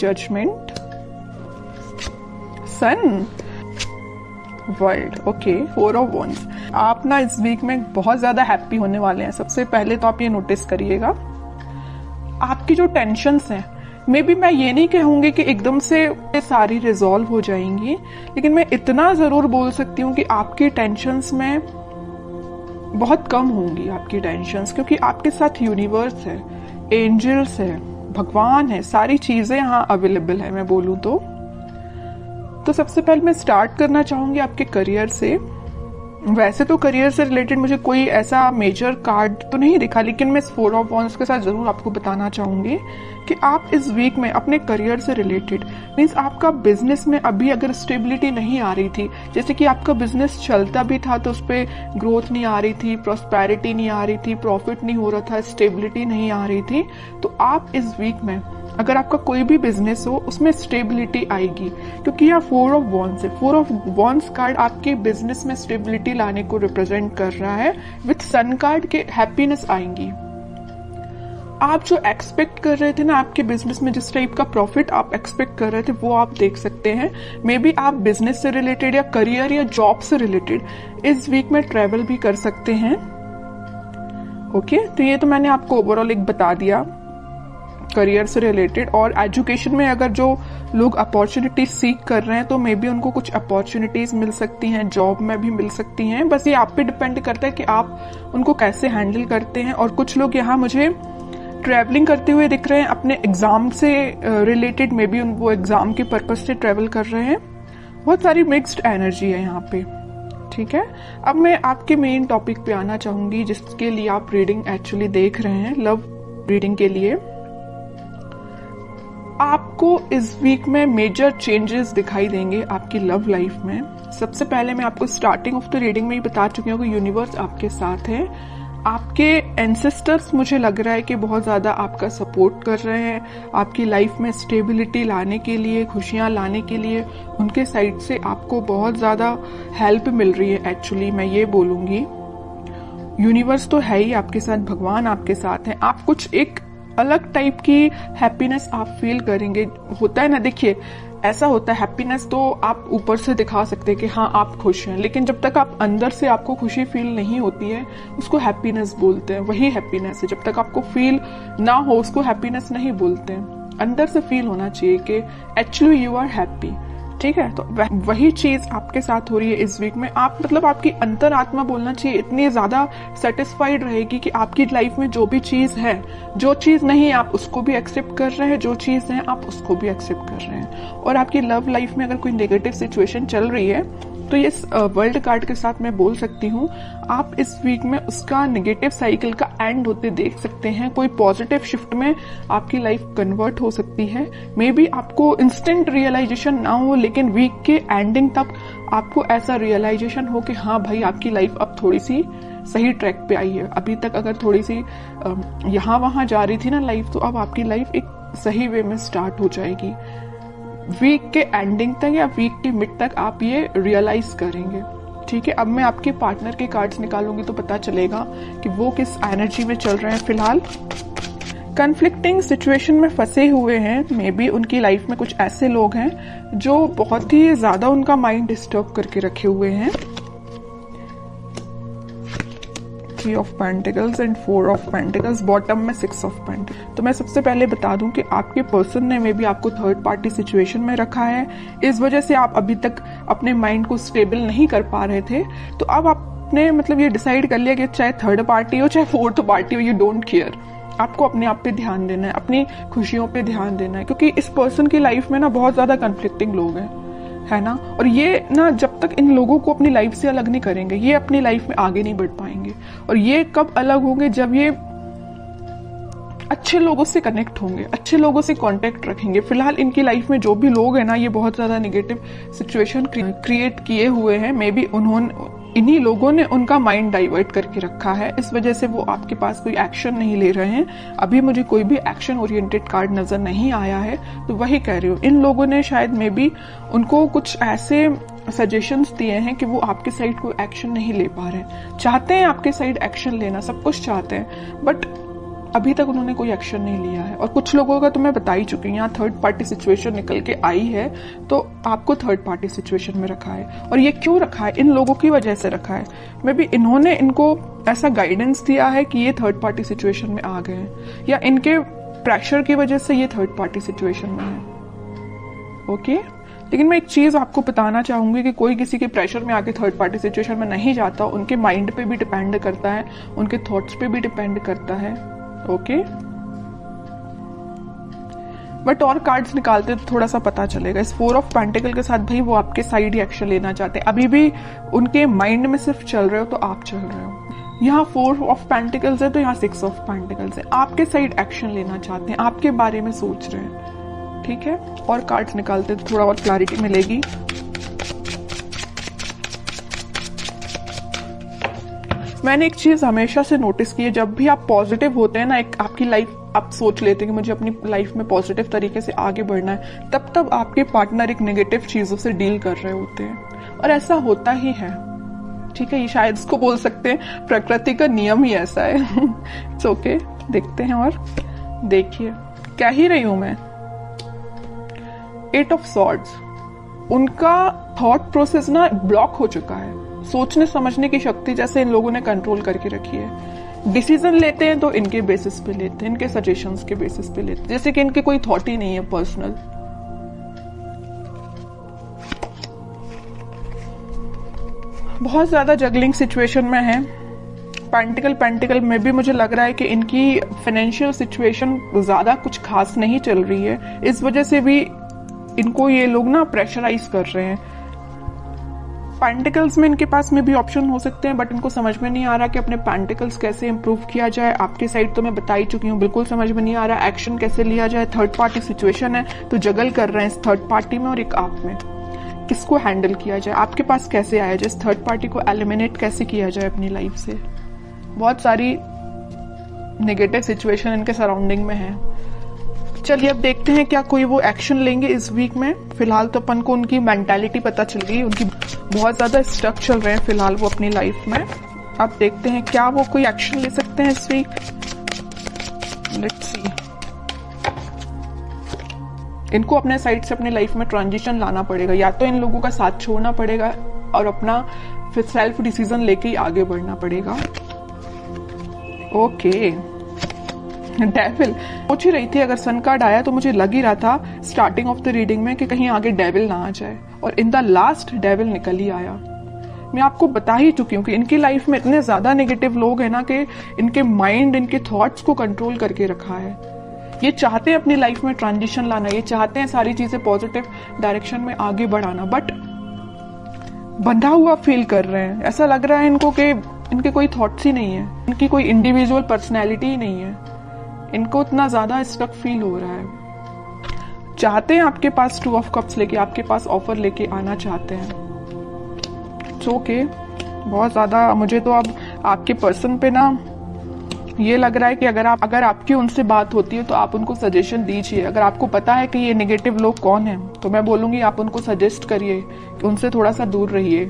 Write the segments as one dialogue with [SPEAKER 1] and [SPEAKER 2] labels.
[SPEAKER 1] Judgement, sun, world. Okay, 4 of wands. आप ना इस वीक में बहुत ज्यादा हैप्पी होने वाले हैं। सबसे पहले तो आप ये नोटिस करिएगा, आपकी जो टेंशन्स हैं, मे बी मैं ये नहीं कहूंगी कि एकदम से सारी रिजॉल्व हो जाएंगी, लेकिन मैं इतना जरूर बोल सकती हूँ कि आपकी टेंशन्स में बहुत कम होंगी आपकी टेंशन्स, क्योंकि आपके साथ यूनिवर्स है, एंजल्स है, भगवान है, सारी चीजें यहाँ अवेलेबल है मैं बोलूँ तो सबसे पहले मैं स्टार्ट करना चाहूंगी आपके करियर से। वैसे तो करियर से रिलेटेड मुझे कोई ऐसा मेजर कार्ड तो नहीं दिखा, लेकिन मैं इस 4 ऑफ वॉन्ड्स के साथ जरूर आपको बताना चाहूंगी कि आप इस वीक में अपने करियर से रिलेटेड, मीन्स आपका बिजनेस में अभी अगर स्टेबिलिटी नहीं आ रही थी, जैसे कि आपका बिजनेस चलता भी था तो उस पर ग्रोथ नहीं आ रही थी, प्रॉस्पेरिटी नहीं आ रही थी, प्रॉफिट नहीं हो रहा था, स्टेबिलिटी नहीं आ रही थी, तो आप इस वीक में अगर आपका कोई भी बिजनेस हो उसमें स्टेबिलिटी आएगी, क्योंकि यह 4 ऑफ वॉन्ड्स है। 4 ऑफ वॉन्ड्स कार्ड आपके बिजनेस में स्टेबिलिटी लाने को रिप्रेजेंट कर रहा है। विथ सन कार्ड के हैप्पीनेस आएंगी। आप जो एक्सपेक्ट कर रहे थे ना आपके बिजनेस में, जिस टाइप का प्रॉफिट आप एक्सपेक्ट कर रहे थे वो आप देख सकते हैं। मे बी आप बिजनेस से रिलेटेड या करियर या जॉब से रिलेटेड इस वीक में ट्रेवल भी कर सकते हैं। ओके, तो ये तो मैंने आपको ओवरऑल एक बता दिया करियर से रिलेटेड। और एजुकेशन में अगर जो लोग अपॉर्चुनिटी सीख कर रहे हैं तो मे बी उनको कुछ अपॉर्चुनिटीज मिल सकती हैं, जॉब में भी मिल सकती हैं। बस ये आप पे डिपेंड करता है कि आप उनको कैसे हैंडल करते हैं। और कुछ लोग यहाँ मुझे ट्रैवलिंग करते हुए दिख रहे हैं अपने एग्जाम से रिलेटेड, मे बी वो एग्जाम के पर्पज से ट्रैवल कर रहे हैं। बहुत सारी मिक्स्ड एनर्जी है यहाँ पे, ठीक है। अब मैं आपके मेन टॉपिक पे आना चाहूंगी जिसके लिए आप रीडिंग एक्चुअली देख रहे हैं, लव रीडिंग के लिए। आपको इस वीक में मेजर चेंजेस दिखाई देंगे आपकी लव लाइफ में। सबसे पहले मैं आपको स्टार्टिंग ऑफ द रीडिंग में ही बता चुकी हूँ कि यूनिवर्स आपके साथ है। आपके एंसेस्टर्स मुझे लग रहा है कि बहुत ज्यादा आपका सपोर्ट कर रहे हैं, आपकी लाइफ में स्टेबिलिटी लाने के लिए, खुशियां लाने के लिए उनके साइड से आपको बहुत ज्यादा हेल्प मिल रही है। एक्चुअली मैं ये बोलूंगी यूनिवर्स तो है ही आपके साथ, भगवान आपके साथ है। आप कुछ एक अलग टाइप की हैप्पीनेस आप फील करेंगे। होता है ना, देखिए ऐसा होता है, हैप्पीनेस तो आप ऊपर से दिखा सकते हैं कि हाँ आप खुश हैं, लेकिन जब तक आप अंदर से आपको खुशी फील नहीं होती है उसको हैप्पीनेस बोलते हैं। वही हैप्पीनेस है, जब तक आपको फील ना हो उसको हैप्पीनेस नहीं बोलते हैं। अंदर से फील होना चाहिए कि एक्चुअली यू आर हैप्पी, ठीक है। तो वही चीज आपके साथ हो रही है इस वीक में। आप मतलब आपकी अंतरात्मा बोलना चाहिए इतनी ज्यादा सेटिस्फाइड रहेगी कि आपकी लाइफ में जो भी चीज है, जो चीज नहीं है आप उसको भी एक्सेप्ट कर रहे हैं, जो चीज है आप उसको भी एक्सेप्ट कर रहे हैं। और आपकी लव लाइफ में अगर कोई नेगेटिव सिचुएशन चल रही है तो ये वर्ल्ड कार्ड के साथ मैं बोल सकती हूँ आप इस वीक में उसका नेगेटिव साइकिल का एंड होते देख सकते हैं। कोई पॉजिटिव शिफ्ट में आपकी लाइफ कन्वर्ट हो सकती है। मे बी आपको इंस्टेंट रियलाइजेशन ना हो, लेकिन वीक के एंडिंग तक आपको ऐसा रियलाइजेशन हो कि हाँ भाई आपकी लाइफ अब थोड़ी सी सही ट्रैक पे आई है। अभी तक अगर थोड़ी सी यहाँ वहां जा रही थी ना लाइफ, तो अब आपकी लाइफ एक सही वे में स्टार्ट हो जाएगी। वीक के एंडिंग तक या वीक के मिड तक आप ये रियलाइज करेंगे, ठीक है। अब मैं आपके पार्टनर के कार्ड्स निकालूंगी तो पता चलेगा कि वो किस एनर्जी में चल रहे हैं फिलहाल। कन्फ्लिक्टिंग सिचुएशन में फंसे हुए हैं। मे बी उनकी लाइफ में कुछ ऐसे लोग हैं जो बहुत ही ज्यादा उनका माइंड डिस्टर्ब करके रखे हुए हैं। 3 of pentacles and 4 of pentacles, bottom में 6 ऑफ पेंटिकल्स। तो मैं सबसे पहले बता दूं कि आपके पर्सन ने मे बी आपको थर्ड पार्टी सिचुएशन में रखा है। इस वजह से आप अभी तक अपने माइंड को स्टेबल नहीं कर पा रहे थे। तो अब आपने मतलब ये डिसाइड कर लिया कि चाहे थर्ड पार्टी हो चाहे फोर्थ पार्टी हो, यू डोंट केयर। आपको अपने आप पे ध्यान देना है, अपनी खुशियों पे ध्यान देना है, क्योंकि इस पर्सन की लाइफ में ना बहुत ज्यादा कन्फ्लिक्टिंग लोग हैं, है ना। और ये ना जब तक इन लोगों को अपनी लाइफ से अलग नहीं करेंगे ये अपनी लाइफ में आगे नहीं बढ़ पाएंगे। और ये कब अलग होंगे, जब ये अच्छे लोगों से कनेक्ट होंगे, अच्छे लोगों से कांटेक्ट रखेंगे। फिलहाल इनकी लाइफ में जो भी लोग हैं ना ये बहुत ज्यादा नेगेटिव सिचुएशन क्रिएट किए हुए हैं। मे बी इन्हीं लोगों ने उनका माइंड डाइवर्ट करके रखा है, इस वजह से वो आपके पास कोई एक्शन नहीं ले रहे हैं। अभी मुझे कोई भी एक्शन ओरिएंटेड कार्ड नजर नहीं आया है, तो वही कह रही हूँ इन लोगों ने शायद मे बी उनको कुछ ऐसे सजेशंस दिए हैं कि वो आपके साइड कोई एक्शन नहीं ले पा रहे हैं। चाहते हैं आपके साइड एक्शन लेना, सब कुछ चाहते हैं, बट अभी तक उन्होंने कोई एक्शन नहीं लिया है। और कुछ लोगों का तो मैं बता ही चुकी हूँ, यहाँ थर्ड पार्टी सिचुएशन निकल के आई है, तो आपको थर्ड पार्टी सिचुएशन में रखा है। और ये क्यों रखा है? इन लोगों की वजह से रखा है। मे बी इन्होंने इनको ऐसा गाइडेंस दिया है कि ये थर्ड पार्टी सिचुएशन में आ गए हैं, या इनके प्रेशर की वजह से ये थर्ड पार्टी सिचुएशन में है। ओके, लेकिन मैं एक चीज आपको बताना चाहूंगी कि कोई किसी के प्रेशर में आके थर्ड पार्टी सिचुएशन में नहीं जाता। उनके माइंड पे भी डिपेंड करता है, उनके थॉट्स पे भी डिपेंड करता है। ओके, बट और कार्ड्स निकालते तो थोड़ा सा पता चलेगा। इस 4 ऑफ पेंटिकल के साथ भाई वो आपके साइड ही एक्शन लेना चाहते हैं। अभी भी उनके माइंड में सिर्फ चल रहे हो तो आप चल रहे हो। यहाँ 4 ऑफ पेंटिकल्स है तो यहाँ 6 ऑफ पेंटिकल्स है। आपके साइड एक्शन लेना चाहते हैं, आपके बारे में सोच रहे हैं। ठीक है, और कार्ड्स निकालते तो थोड़ा और क्लैरिटी मिलेगी। मैंने एक चीज हमेशा से नोटिस की है, जब भी आप पॉजिटिव होते हैं ना, एक आपकी लाइफ आप सोच लेते हैं कि मुझे अपनी लाइफ में पॉजिटिव तरीके से आगे बढ़ना है, तब आपके पार्टनर एक नेगेटिव चीजों से डील कर रहे होते हैं। और ऐसा होता ही है। ठीक है, ये शायद इसको बोल सकते हैं प्रकृति का नियम ही ऐसा है। इट्स ओके, देखते हैं। और देखिए क्या ही रही हूं मैं। 8 ऑफ सॉर्ड्स, उनका थॉट प्रोसेस ना ब्लॉक हो चुका है। सोचने समझने की शक्ति जैसे इन लोगों ने कंट्रोल करके रखी है। डिसीजन लेते हैं तो इनके बेसिस पे लेते हैं, इनके सजेशंस के बेसिस पे लेते हैं, जैसे कि इनके कोई थॉट ही नहीं है पर्सनल। बहुत ज्यादा जगलिंग सिचुएशन में है। पेंटिकल में भी मुझे लग रहा है कि इनकी फाइनेंशियल सिचुएशन ज्यादा कुछ खास नहीं चल रही है। इस वजह से भी इनको ये लोग ना प्रेशराइज कर रहे हैं। पेंटिकल्स में इनके पास में भी ऑप्शन हो सकते हैं, बट इनको समझ में नहीं आ रहा कि अपने पेंटिकल्स कैसे इंप्रूव किया जाए। आपकी साइड तो मैं बता ही चुकी हूँ, बिल्कुल समझ में नहीं आ रहा एक्शन कैसे लिया जाए। थर्ड पार्टी सिचुएशन है तो जगल कर रहे हैं इस थर्ड पार्टी में और एक आप में। किसको हैंडल किया जाए, आपके पास कैसे आया जाए, इस थर्ड पार्टी को एलिमिनेट कैसे किया जाए अपनी लाइफ से। बहुत सारी नेगेटिव सिचुएशन इनके सराउंडिंग में है। चलिए अब देखते हैं क्या कोई वो एक्शन लेंगे इस वीक में। फिलहाल तो अपन को उनकी मेंटालिटी पता चल गई, उनकी बहुत ज्यादा स्टक चल रहे हैं फिलहाल वो अपनी लाइफ में। अब देखते हैं क्या वो कोई एक्शन ले सकते हैं इस वीक। Let's see. इनको अपने साइड से अपनी लाइफ में ट्रांजिशन लाना पड़ेगा, या तो इन लोगों का साथ छोड़ना पड़ेगा और अपना फिर सेल्फ डिसीजन लेके ही आगे बढ़ना पड़ेगा। ओके, डेविल पूछ ही रही थी, अगर सन कार्ड आया तो मुझे लग ही रहा था स्टार्टिंग ऑफ द रीडिंग में कि कहीं आगे डेविल ना आ जाए, और इन द लास्ट डेविल निकल ही आया। मैं आपको बता ही चुकी हूँ कि इनकी लाइफ में इतने ज्यादा नेगेटिव लोग हैं ना कि इनके माइंड इनके थॉट्स को कंट्रोल करके रखा है। ये चाहते हैं अपनी लाइफ में ट्रांजिशन लाना, ये चाहते हैं सारी चीजें पॉजिटिव डायरेक्शन में आगे बढ़ाना, बट बंधा हुआ फील कर रहे हैं। ऐसा लग रहा है इनको कि इनके कोई थॉट्स ही नहीं है, इनकी कोई इंडिविजुअल पर्सनैलिटी ही नहीं है। इनको इतना ज्यादा स्टक फील हो रहा है। चाहते हैं आपके पास 2 ऑफ कप्स लेके, आपके पास ऑफर लेके आना चाहते हैं। It's okay. बहुत ज्यादा मुझे तो अब आपके पर्सन पे ना ये लग रहा है कि अगर आपकी उनसे बात होती है तो आप उनको सजेशन दीजिए। अगर आपको पता है कि ये नेगेटिव लोग कौन हैं तो मैं बोलूंगी आप उनको सजेस्ट करिए कि उनसे थोड़ा सा दूर रहिए।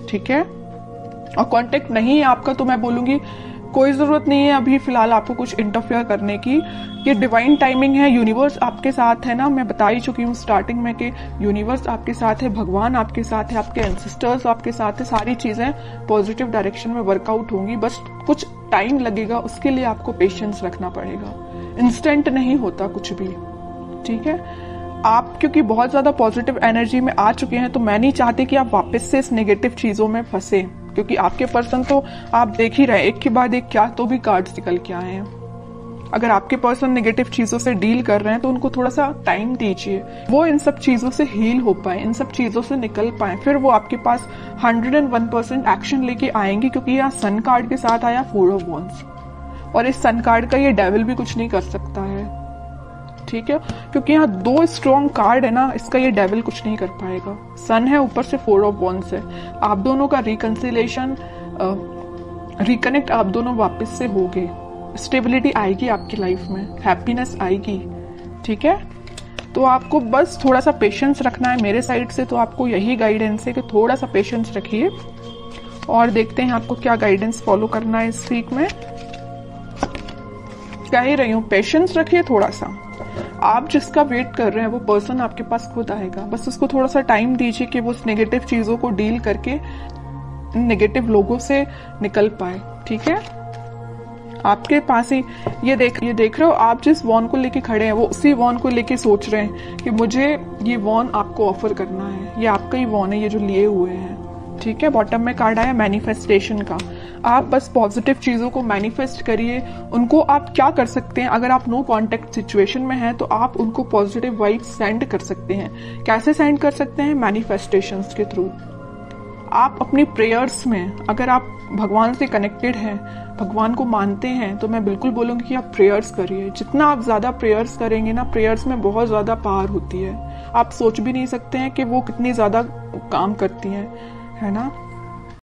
[SPEAKER 1] ठीक है, और कांटेक्ट नहीं है आपका तो मैं बोलूंगी कोई जरूरत नहीं है अभी फिलहाल आपको कुछ इंटरफेयर करने की। ये डिवाइन टाइमिंग है, यूनिवर्स आपके साथ है ना। मैं बता ही चुकी हूँ स्टार्टिंग में कि यूनिवर्स आपके साथ है, भगवान आपके साथ है, आपके एंसेस्टर्स आपके साथ है। सारी चीजें पॉजिटिव डायरेक्शन में वर्कआउट होंगी, बस कुछ टाइम लगेगा, उसके लिए आपको पेशेंस रखना पड़ेगा। इंस्टेंट नहीं होता कुछ भी। ठीक है, आप क्योंकि बहुत ज्यादा पॉजिटिव एनर्जी में आ चुके हैं तो मैं नहीं चाहती कि आप वापस से इस नेगेटिव चीजों में फंसे, क्योंकि आपके पर्सन तो आप देख ही रहे एक के बाद एक क्या तो भी कार्ड्स निकल के आए हैं। अगर आपके पर्सन नेगेटिव चीजों से डील कर रहे हैं तो उनको थोड़ा सा टाइम दीजिए, वो इन सब चीजों से हील हो पाए, इन सब चीजों से निकल पाए, फिर वो आपके पास 101% एक्शन लेके आएंगे। क्योंकि यहाँ सन कार्ड के साथ आया 4 ऑफ वॉन्ड्स, और इस सन कार्ड का ये डेविल भी कुछ नहीं कर सकता है। ठीक है, क्योंकि यहाँ 2 स्ट्रॉन्ग कार्ड है ना, इसका ये डेविल कुछ नहीं कर पाएगा। सन है, ऊपर से 4 ऑफ वॉन्ड्स है। आप दोनों का रिकंसिलेशन रिकनेक्ट आप दोनों वापस से होगे, स्टेबिलिटी आएगी आपकी लाइफ में, हैप्पीनेस आएगी। ठीक है, तो आपको बस थोड़ा सा पेशेंस रखना है मेरे साइड से। तो आपको यही गाइडेंस है कि थोड़ा सा पेशेंस रखिए, और देखते हैं आपको क्या गाइडेंस फॉलो करना है इस वीक में। कह ही रही हूँ, पेशेंस रखिए थोड़ा सा। आप जिसका वेट कर रहे हैं वो पर्सन आपके पास खुद आएगा, बस उसको थोड़ा सा टाइम दीजिए कि वो उस नेगेटिव चीजों को डील करके नेगेटिव लोगों से निकल पाए। ठीक है, आपके पास ही ये देख रहे हो, आप जिस वॉन को लेके खड़े हैं वो उसी वॉन को लेके सोच रहे हैं कि मुझे ये वॉन आपको ऑफर करना है, ये आपका ही वॉन है, ये जो लिए हुए हैं। ठीक है, बॉटम में कार्ड आया मैनिफेस्टेशन का। आप बस पॉजिटिव चीजों को मैनिफेस्ट करिए। उनको आप क्या कर सकते हैं, अगर आप नो कांटेक्ट सिचुएशन में हैं तो आप उनको पॉजिटिव वाइब्स सेंड कर सकते हैं। कैसे सेंड कर सकते हैं? मैनिफेस्टेशंस के थ्रू। आप अपनी प्रेयर्स में, अगर आप भगवान से कनेक्टेड हैं, भगवान को मानते हैं, तो मैं बिल्कुल बोलूंगी कि आप प्रेयर्स करिए। जितना आप ज्यादा प्रेयर्स करेंगे ना, प्रेयर्स में बहुत ज्यादा पावर होती है। आप सोच भी नहीं सकते हैं कि वो कितनी ज्यादा काम करती हैं, है ना।